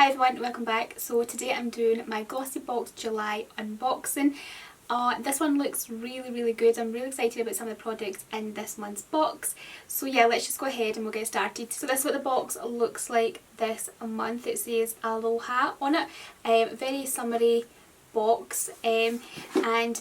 Hi everyone, welcome back. So today I'm doing my Glossybox July unboxing. This one looks really good. I'm really excited about some of the products in this month's box. So yeah, let's just go ahead and we'll get started. So this is what the box looks like this month. It says Aloha on it. Very summery box, and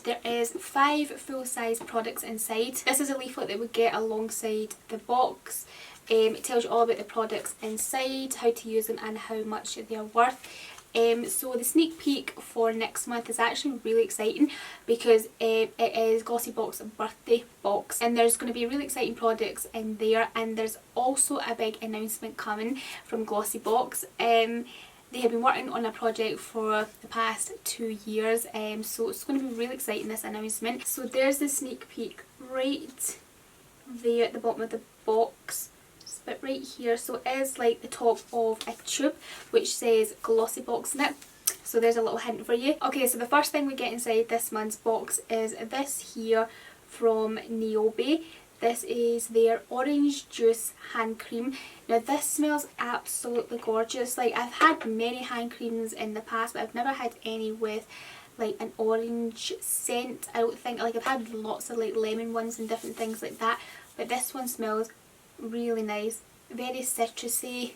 there is 5 full-size products inside. This is a leaflet that we get alongside the box. It tells you all about the products inside, how to use them and how much they are worth. So the sneak peek for next month is actually really exciting because it is Glossybox birthday box, and there's going to be really exciting products in there, and there's also a big announcement coming from Glossybox. They have been working on a project for the past 2 years, so it's going to be really exciting, this announcement. So there's the sneak peek right there at the bottom of the box. But right here, so it is like the top of a tube which says Glossybox in it, so there's a little hint for you. Okay, so the first thing we get inside this month's box is this here from Niobe. This is their orange juice hand cream. Now this smells absolutely gorgeous. Like, I've had many hand creams in the past, but I've never had any with like an orange scent. I don't think, like, I've had lots of like lemon ones and different things like that, but this one smells really nice, very citrusy,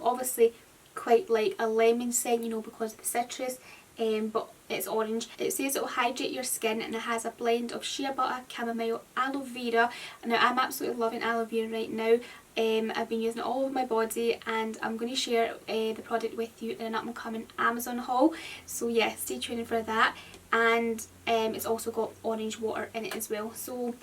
obviously quite like a lemon scent, you know, because of the citrus, but it's orange. It says it will hydrate your skin and it has a blend of shea butter, chamomile, aloe vera. Now I'm absolutely loving aloe vera right now. I've been using it all over my body, and I'm going to share the product with you in an up and coming Amazon haul, so yeah, stay tuned for that. And it's also got orange water in it as well, so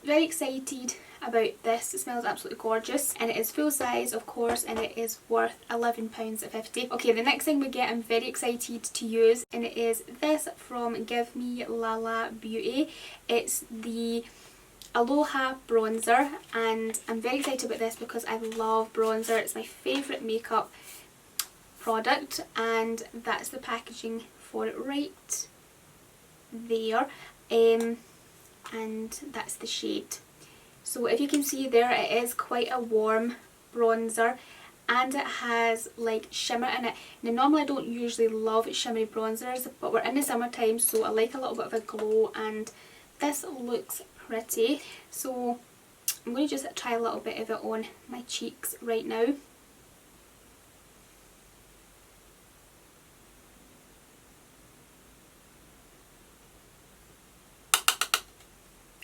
very excited about this. It smells absolutely gorgeous, and it is full size of course, and it is worth £11.50. Okay, the next thing we get I'm very excited to use, and it is this from Give Me Lala Beauty. It's the Aloha Bronzer, and I'm very excited about this because I love bronzer. It's my favourite makeup product, and that's the packaging for it right there, and that's the shade. So if you can see there, it is quite a warm bronzer, and it has like shimmer in it. Now normally I don't usually love shimmery bronzers, but we're in the summertime, so I like a little bit of a glow, and this looks pretty. So I'm going to just try a little bit of it on my cheeks right now.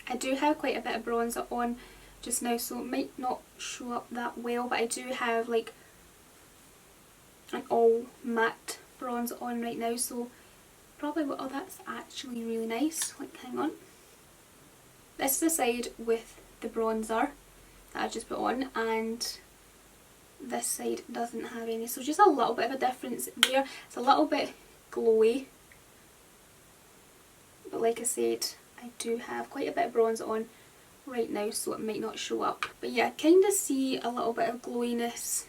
I do have quite a bit of bronzer on just now, so it might not show up that well, but I do have like an all matte bronzer on right now, so probably, oh, that's actually really nice. Like, hang on. This is the side with the bronzer that I just put on, and this side doesn't have any, so just a little bit of a difference there. It's a little bit glowy, but like I said, I do have quite a bit of bronzer on right now, so it might not show up. But yeah, I kind of see a little bit of glowiness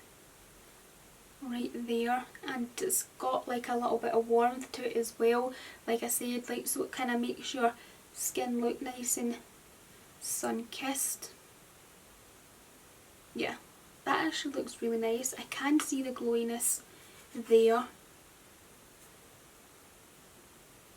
right there, and it's got like a little bit of warmth to it as well, like I said, like, so it kind of makes your skin look nice and sun-kissed. Yeah, that actually looks really nice. I can see the glowiness there.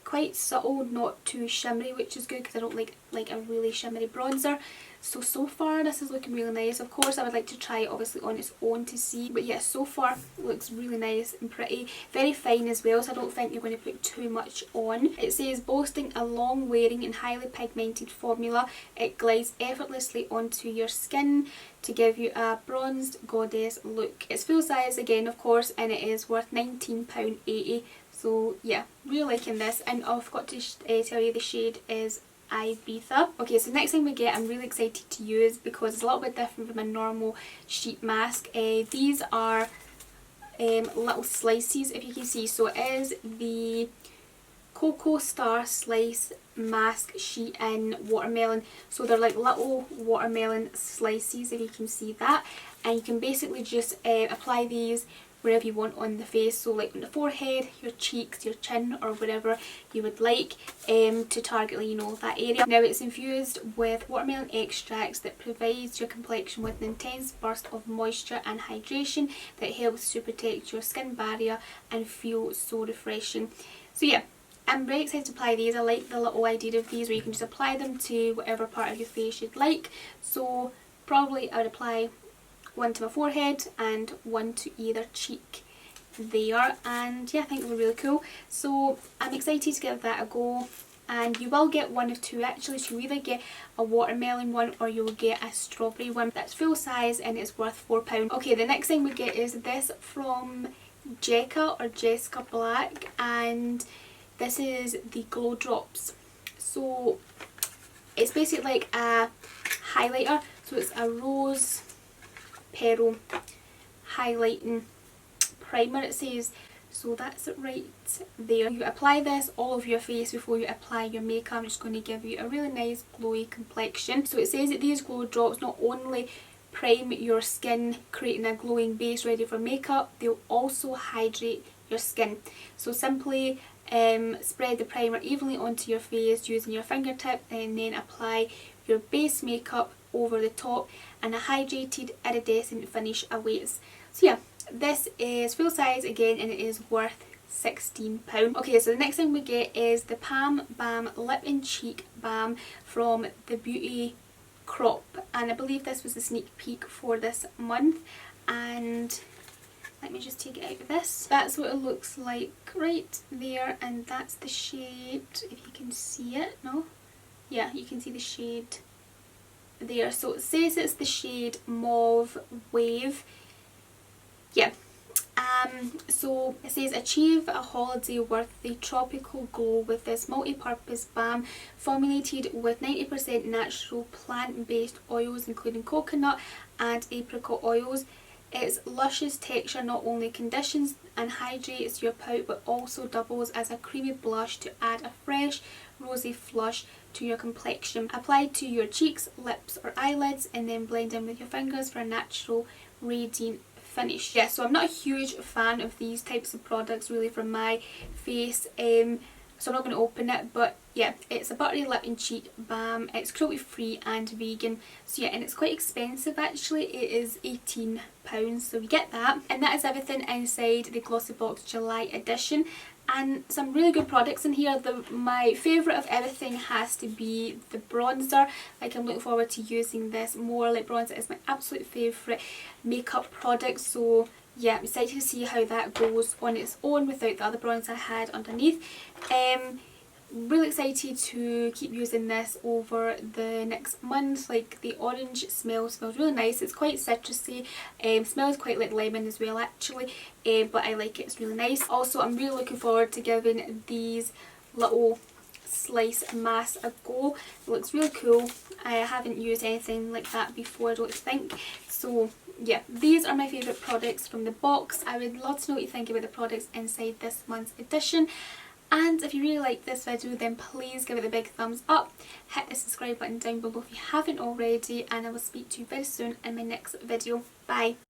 Quite subtle, not too shimmery, which is good because I don't like a really shimmery bronzer. So far this is looking really nice. Of course I would like to try it obviously on its own to see, but yeah, so far it looks really nice and pretty. Very fine as well, so I don't think you're going to put too much on. It says boasting a long wearing and highly pigmented formula, it glides effortlessly onto your skin to give you a bronzed goddess look. It's full size again of course, and it is worth £19.80. So yeah, really liking this, and I forgot to tell you the shade is Ibiza. Okay, so next thing we get I'm really excited to use because it's a little bit different from a normal sheet mask. These are little slices, if you can see. So it is the Cocoa Star Slice Mask Sheet in Watermelon. So they're like little watermelon slices, if you can see that, and you can basically just apply these wherever you want on the face, so like on the forehead, your cheeks, your chin, or wherever you would like to target, you know, that area. Now it's infused with watermelon extracts that provides your complexion with an intense burst of moisture and hydration that helps to protect your skin barrier and feel so refreshing. So yeah, I'm very excited to apply these. I like the little idea of these where you can just apply them to whatever part of your face you'd like. So probably I would apply one to my forehead and one to either cheek there, and yeah, I think they were really cool. So I'm excited to give that a go, and you will get one of two actually, so you either get a watermelon one or you'll get a strawberry one. That's full size and it's worth £4. Okay, the next thing we get is this from Jessica Black, and this is the Glow Drops. So it's basically like a highlighter, so it's a rose pearl highlighting primer, it says. So that's it right there. You apply this all over your face before you apply your makeup. I'm just going to give you a really nice glowy complexion. So it says that these glow drops not only prime your skin, creating a glowing base ready for makeup, they'll also hydrate your skin. So simply spread the primer evenly onto your face using your fingertip, and then apply your base makeup over the top, and a hydrated iridescent finish awaits. So yeah, this is full size again, and it is worth £16. Okay, so the next thing we get is the Palm Balm Lip and Cheek Balm from the Beauty Crop, and I believe this was a sneak peek for this month. And let me just take it out of this. That's what it looks like right there, and that's the shade, if you can see it. No? Yeah, you can see the shade there. So it says it's the shade Mauve Wave. Yeah. So it says achieve a holiday worthy tropical glow with this multi-purpose balm formulated with 90% natural plant-based oils including coconut and apricot oils. Its luscious texture not only conditions and hydrates your pout but also doubles as a creamy blush to add a fresh rosy flush to your complexion. Apply to your cheeks, lips or eyelids, and then blend in with your fingers for a natural radiant finish. Yeah, so I'm not a huge fan of these types of products really for my face, so I'm not going to open it, but yeah, it's a buttery lip and cheek balm. It's cruelty free and vegan, so yeah, and it's quite expensive actually. It is £18, so you get that. And that is everything inside the Glossybox July edition, and some really good products in here. My favourite of everything has to be the bronzer. Like, I'm looking forward to using this more. Like, bronzer is my absolute favourite makeup product, so yeah, I'm excited to see how that goes on its own without the other bronzer I had underneath. Really excited to keep using this over the next month. Like, the orange smells really nice. It's quite citrusy, smells quite like lemon as well actually, but I like it, it's really nice. Also, I'm really looking forward to giving these little slice masks a go. It looks really cool. I haven't used anything like that before, I don't think. So yeah, these are my favourite products from the box. I would love to know what you think about the products inside this month's edition. And if you really like this video, then please give it a big thumbs up. Hit the subscribe button down below if you haven't already, and I will speak to you very soon in my next video. Bye!